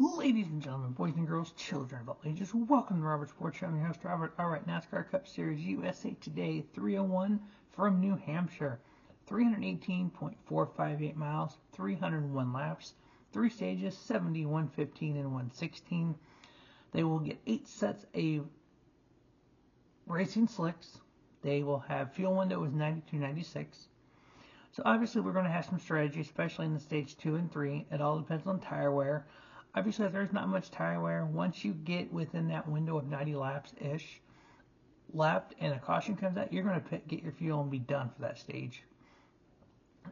Ladies and gentlemen, boys and girls, children of all ages, welcome to Robert Sports Show. I'm your host, Robert. All right, NASCAR Cup Series USA Today 301 from New Hampshire. 318.458 miles, 301 laps, 3 stages, 70, 115, and 116. They will get 8 sets of racing slicks. They will have fuel window is 92.96. So obviously we're going to have some strategy, especially in the stage 2 and 3. It all depends on tire wear. Obviously, there's not much tire wear. Once you get within that window of 90 laps-ish, and a caution comes out, you're going to get your fuel and be done for that stage.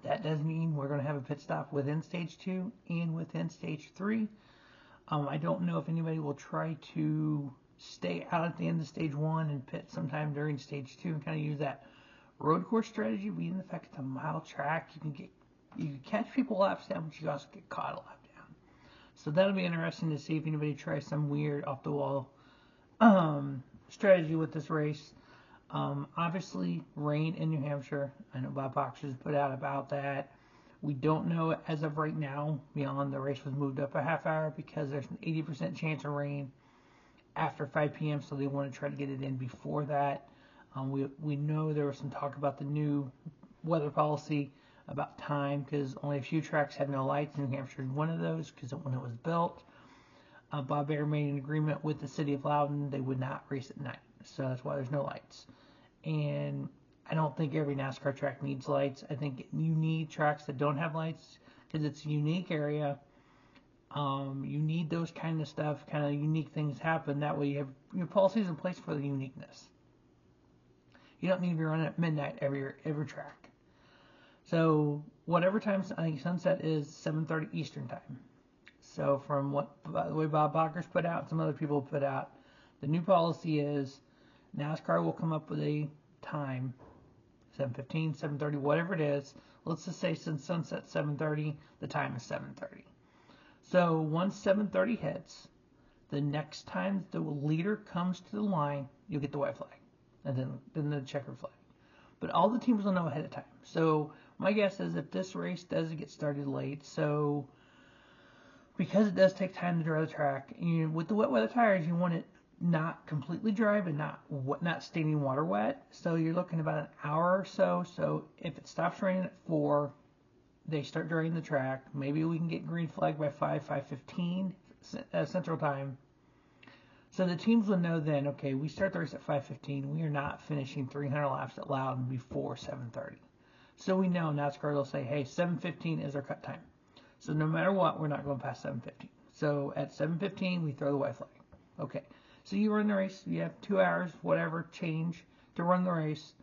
That does mean we're going to have a pit stop within stage 2 and within stage 3. I don't know if anybody will try to stay out at the end of stage 1 and pit sometime during stage 2 and kind of use that road course strategy. Being the fact it's a mile track, you can catch people laps down, but you also get caught a lap down. So that'll be interesting to see if anybody tries some weird off-the-wall strategy with this race. Obviously, rain in New Hampshire. I know Bob Boxer's put out about that. We don't know as of right now, beyond the race was moved up a half hour because there's an 80% chance of rain after 5 p.m., so they want to try to get it in before that. We know there was some talk about the new weather policy about time, because only a few tracks had no lights. New Hampshire is one of those, because when it was built, Bob Baer made an agreement with the city of Loudon they would not race at night, so that's why there's no lights. And I don't think every NASCAR track needs lights. I think you need tracks that don't have lights because it's a unique area. You need those kind of stuff, kind of unique things happen. That way you have your policies in place for the uniqueness. You don't need to be running at midnight every track. So whatever time, I think sunset is 7:30 Eastern time. So from the way Bob Bacher's put out, some other people put out, the new policy is NASCAR will come up with a time, 7:15, 7:30, whatever it is. Let's just say since sunset 7:30, the time is 7:30. So once 7:30 hits, the next time the leader comes to the line, you'll get the white flag, and then the checkered flag. But all the teams will know ahead of time. So my guess is if this race does get started late, so because it does take time to dry the track, with the wet weather tires, you want it not completely dry, but not standing water wet. So you're looking about an hour or so. So if it stops raining at 4, they start drying the track. Maybe we can get green flag by 5:15 Central Time. So the teams will know then, okay, we start the race at 5:15. We are not finishing 300 laps at Loudon before 7:30. So we know NASCAR will say, hey, 7:15 is our cut time. So no matter what, we're not going past 7:15. So at 7:15, we throw the white flag. Okay, so you run the race. You have 2 hours, whatever, change to run the race.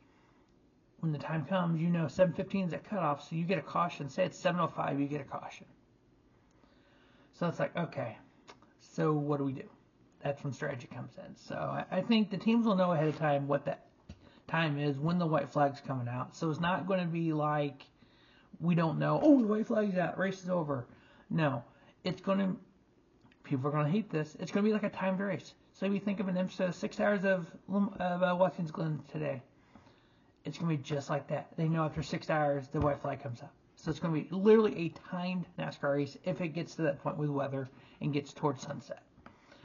When the time comes, 7:15 is that cutoff, so you get a caution. Say it's 7:05, you get a caution. So it's like, okay, so what do we do? That's when strategy comes in. So I think the teams will know ahead of time what that time is when the white flag's coming out. So it's not going to be like we don't know, oh, the white flag's out, race is over. No, people are going to hate this. It's going to be like a timed race. So if you think of an episode of 6 hours of Watkins Glen today, it's going to be just like that. They know after 6 hours the white flag comes up. So it's going to be literally a timed NASCAR race if it gets to that point with weather and gets towards sunset.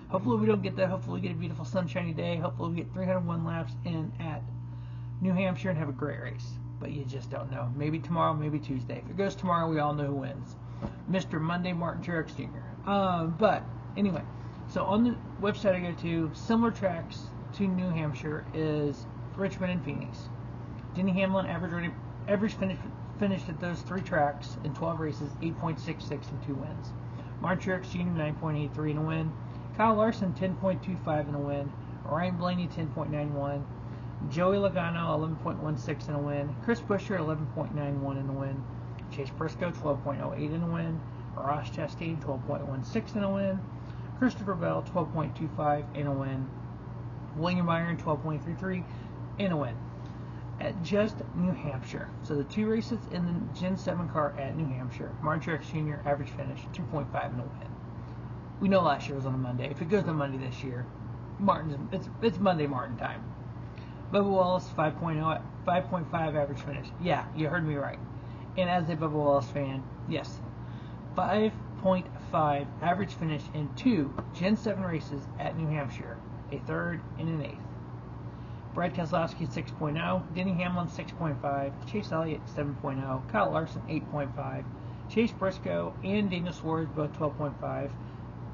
Hopefully we don't get that. Hopefully we get a beautiful sunshiny day. Hopefully we get 301 laps in at New Hampshire and have a great race. But you just don't know. Maybe tomorrow, maybe Tuesday. If it goes tomorrow, we all know who wins. Mr. Monday Martin Truex Jr. But anyway, so on the website I go to, similar tracks to New Hampshire is Richmond and Phoenix. Denny Hamlin average finished at those 3 tracks in 12 races, 8.66 and 2 wins. Martin Truex Jr. 9.83 in a win. Kyle Larson 10.25 in a win. Ryan Blaney 10.91. Joey Logano 11.16 in a win. Chris Buescher 11.91 in a win. Chase Briscoe 12.08 in a win. Ross Chastain 12.16 in a win. Christopher Bell 12.25 in a win. William Byron 12.33 in a win. At just New Hampshire. So the 2 races in the Gen 7 car at New Hampshire. Martin Truex Jr. average finish 2.5 in a win. We know last year was on a Monday. If it goes on Monday this year, it's Monday Martin time. Bubba Wallace 5.5 average finish. Yeah, you heard me right. And as a Bubba Wallace fan, yes, 5.5 5 average finish in 2 Gen 7 races at New Hampshire, a 3rd and an 8th. Brad Keselowski 6.0, Denny Hamlin 6.5, Chase Elliott 7.0, Kyle Larson 8.5, Chase Briscoe and Daniel Suarez both 12.5.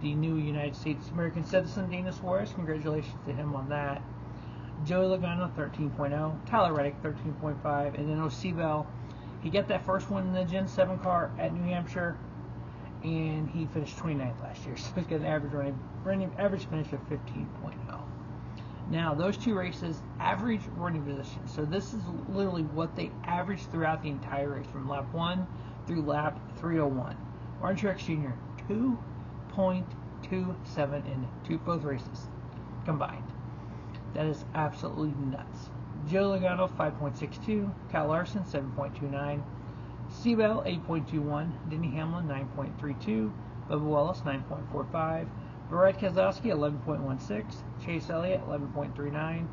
The new United States American citizen Daniel Suarez, congratulations to him on that. Joey Logano 13.0, Tyler Reddick 13.5, and then O'Seabell. He got that first one in the Gen 7 car at New Hampshire, and he finished 29th last year, so he's got an average finish of 15.0. Now, those two races, average running position. So this is literally what they averaged throughout the entire race, from lap 1 through lap 301. Martin Truex Jr., 2.27 in both races combined. That is absolutely nuts. Joe Logano, 5.62. Kyle Larson, 7.29. Seabell, 8.21. Denny Hamlin, 9.32. Bubba Wallace, 9.45. Brad Keselowski, 11.16. Chase Elliott, 11.39.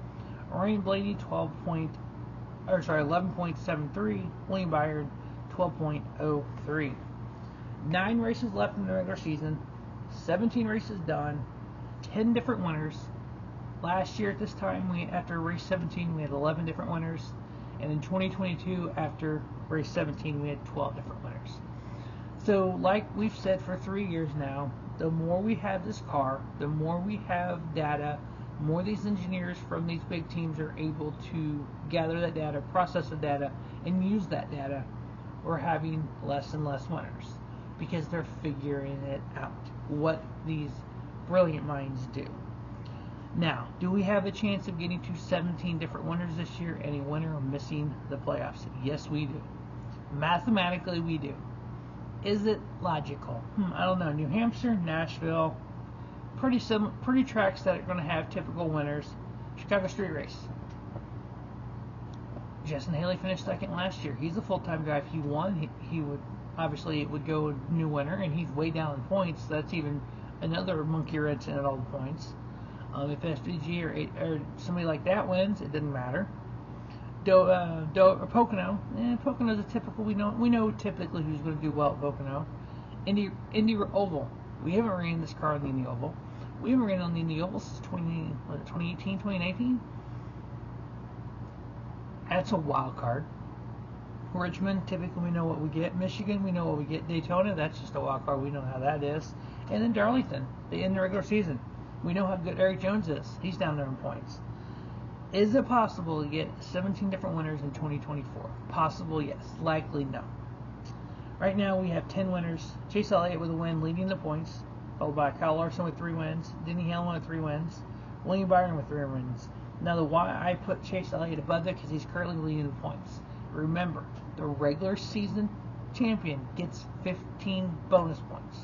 Ryan Blaney, 11.73. William Byron, 12.03. 9 races left in the regular season. 17 races done. 10 different winners. Last year at this time, after race 17, we had 11 different winners. And in 2022, after race 17, we had 12 different winners. So, like we've said for 3 years now, the more we have this car, the more we have data, the more these engineers from these big teams are able to gather that data, process the data, and use that data, we're having less and less winners because they're figuring it out, what these brilliant minds do. Now, do we have a chance of getting to 17 different winners this year and a winner missing the playoffs? Yes, we do. Mathematically, we do. Is it logical? I don't know. New Hampshire, Nashville, pretty tracks that are going to have typical winners. Chicago Street Race. Justin Haley finished second last year. He's a full-time guy. If he won, he would obviously it would go a new winner, and he's way down in points. So that's even another monkey wrench in all the points. If FDG or somebody like that wins, it doesn't matter. Pocono. Pocono's a typical. We know typically who's going to do well at Pocono. Indy Oval. We haven't ran this car on the Indy Oval. We haven't ran on the Indy Oval since 2018, 2019. That's a wild card. Richmond, typically we know what we get. Michigan, we know what we get. Daytona, that's just a wild card. We know how that is. And then Darlington, in the regular season. We know how good Eric Jones is. He's down there in points. Is it possible to get 17 different winners in 2024? Possible, yes. Likely, no. Right now, we have 10 winners. Chase Elliott with a win, leading the points, followed by Kyle Larson with 3 wins, Denny Hamlin with 3 wins, William Byron with 3 wins. Now, the why I put Chase Elliott above that because he's currently leading the points. Remember, the regular season champion gets 15 bonus points.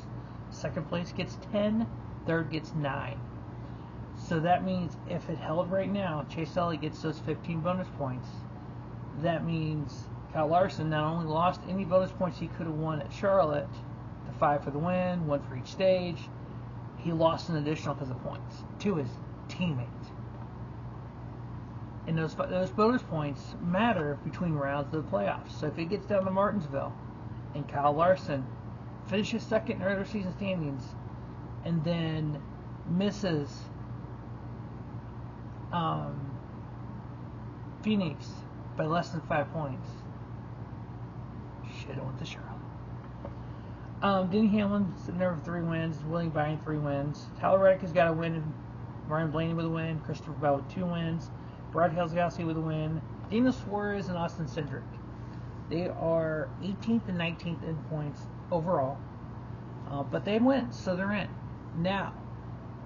Second place gets 10, third gets 9. So that means if it held right now, Chase Elliott gets those 15 bonus points. That means Kyle Larson not only lost any bonus points he could have won at Charlotte, the 5 for the win, 1 for each stage, he lost an additional because of points to his teammate. And those bonus points matter between rounds of the playoffs. So if it gets down to Martinsville and Kyle Larson finishes second in regular season standings and then misses Phoenix by less than 5 points, shit, I went to Charlotte. Denny Hamlin sitting there with 3 wins. William Byron 3 wins. Tyler Reddick has got a win. Ryan Blaney with a win. Christopher Bell with 2 wins. Brad Keselowski with a win. Daniel Suarez and Austin Cindric. They are 18th and 19th in points overall, but they win, so they're in. Now,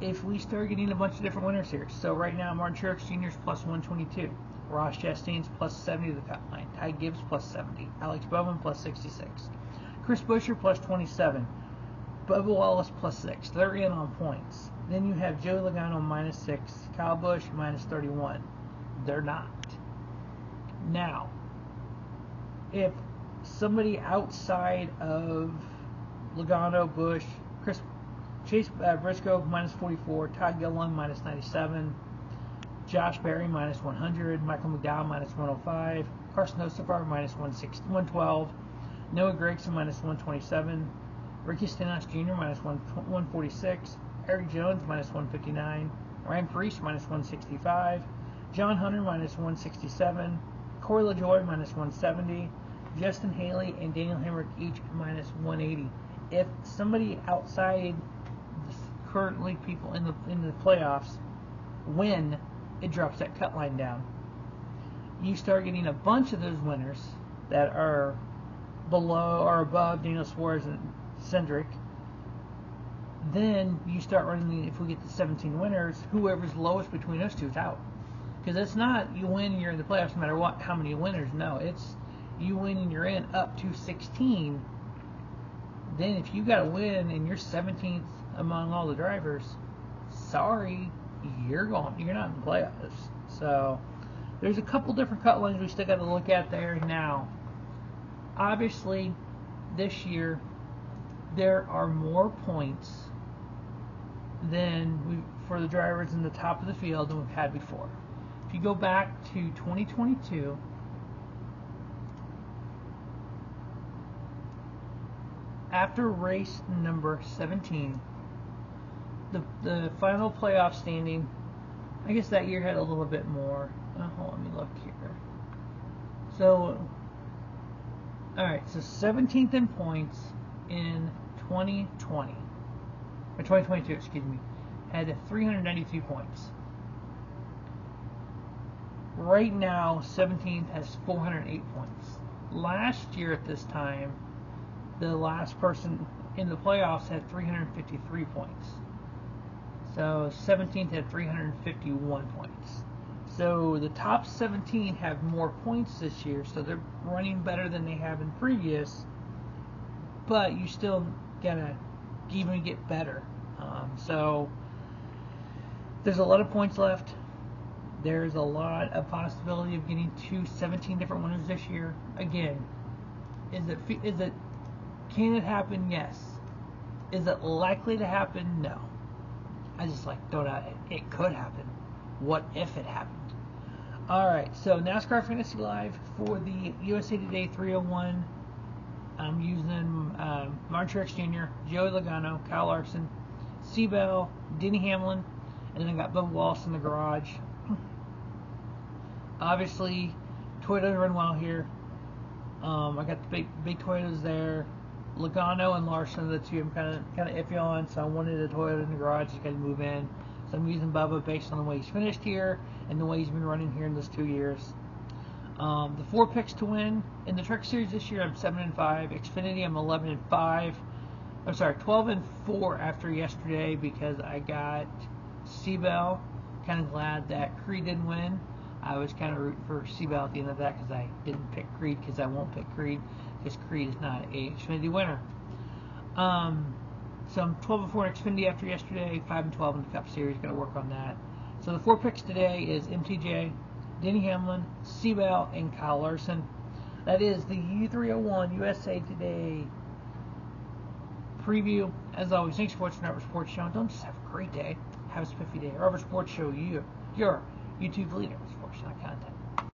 if we start getting a bunch of different winners here, so right now Martin Truex Jr. is plus 122. Ross Chastain's plus 70 to the cut line. Ty Gibbs plus 70. Alex Bowman plus 66. Chris Buescher plus 27. Bubba Wallace plus 6. They're in on points. Then you have Joey Logano minus 6. Kyle Busch minus 31. They're not. Now, if somebody outside of Logano, Busch, Chase Briscoe minus 44, Todd Gilliland minus 97, Josh Berry minus 100, Michael McDowell minus 105, Carson Hocevar minus 112, Noah Gragson minus 127, Ricky Stenhouse Jr. minus 146. Eric Jones minus 159. Ryan Preece minus 165. John Hunter minus 167. Corey LaJoie minus 170. Justin Haley and Daniel Hemrick each minus 180. If somebody outside currently people in the playoffs win, it drops that cut line down. You start getting a bunch of those winners that are below or above Daniel Suarez and Cindric. Then you start running, if we get to 17 winners, whoever's lowest between those two is out. Because it's not you win and you're in the playoffs no matter what, how many winners. No, it's you win and you're in up to 16. Then if you got to win and you're 17th among all the drivers, sorry, you're not in the playoffs. So there's a couple different cut lines we still got to look at there now. Obviously, this year there are more points for the drivers in the top of the field than we've had before. If you go back to 2022, after race number 17, the final playoff standing, I guess that year had a little bit more. Let me look here. So, alright, so 17th in points in 2020, or 2022, excuse me, had 392 points. Right now, 17th has 408 points. Last year at this time, the last person in the playoffs had 353 points. So 17th had 351 points. So the top 17 have more points this year, so they're running better than they have in previous. But you still gotta even get better. So there's a lot of points left. There's a lot of possibility of getting to 17 different winners this year. Again, can it happen? Yes. Is it likely to happen? No. I just throw it out. It could happen. What if it happened? Alright, so NASCAR Fantasy Live for the USA Today 301. I'm using Martin Truex Jr., Joey Logano, Kyle Larson, Seabell, Denny Hamlin, and then I got Bubba Wallace in the garage. Obviously, Toyotas run well here. I got the big Toyotas there. Logano and Larson are the two I'm kind of iffy on, so I wanted a Toyota in the garage. He's got to move in, so I'm using Bubba based on the way he's finished here and the way he's been running here in those 2 years. The 4 picks to win in the Truck Series this year, I'm 7-5. Xfinity, I'm 11-5. I'm sorry, 12-4 after yesterday because I got Seabell. Kind of glad that Creed didn't win. I was kind of rooting for Seabell at the end of that because I didn't pick Creed because I won't pick Creed because Creed is not a Xfinity winner. So I'm 12-4 in Xfinity after yesterday, 5-12 in the Cup Series. Got to work on that. So the 4 picks today is MTJ, Denny Hamlin, Seabell, and Kyle Larson. That is the U301 USA Today preview. As always, thanks for watching Robert Sports Show. Don't just have a great day. Have a spiffy day. Robert Sports Show, your YouTube leader. Sports.com.